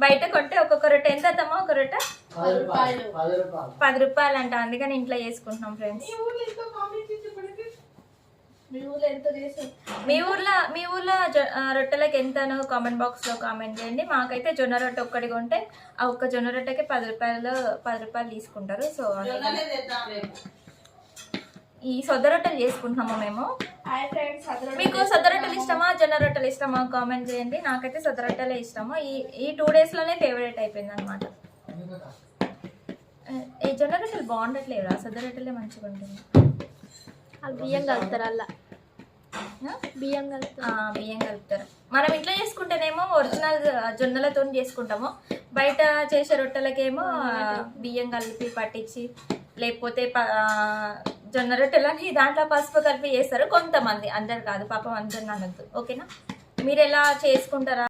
బయట కొంటే ఒక్కొక్క రొట్టె ఎంత అత్తమ్మా? ఒక రొట్టె 10 రూపాయలు అంట. అందుకని ఇంట్లో చేసుకుంటున్నాం ఫ్రెండ్స్. మీ ఊర్లో రొట్టెలకు ఎంతనో కామెంట్ బాక్స్ లో కామెంట్ చేయండి. మాకైతే జొన్న రొట్టె ఒక్కటి కొంటే ఆ ఒక్క జొన్న రొట్టెకి 10 రూపాయలు తీసుకుంటారు. సో ఈ సొద్ద రొట్టెలు చేసుకుంటున్నాము మేము. మీకు సొద్ద రొట్టెలు ఇష్టమా జొన్న రొట్టెలు ఇష్టమా కామెంట్ చేయండి. నాకైతే సొద్ద రొట్టెలే ఇష్టము. ఈ 2 days లోనే ఫేవరెట్ అయిపోయింది అనమాట. ఈ జొన్న రొట్టెలు బాగుండట్లేదా? సొద్ద రొట్టెలే మంచిగా ఉంటుంది. బియ్యం కలుపుతారు అలా, బియ్యం కలుపుతారు. మనం ఇంట్లో చేసుకుంటేనేమో ఒరిజినల్ జొన్నలతో చేసుకుంటాము. బయట చేసే రొట్టెలకేమో బియ్యం కలిపి పట్టించి, లేకపోతే జొన్న రొట్టెలని దాంట్లో పసుపు కలిపి చేస్తారు కొంతమంది. అందరు కాదు పాపం, అందరిని అనొద్దు. ఓకేనా? మీరు ఎలా చేసుకుంటారా?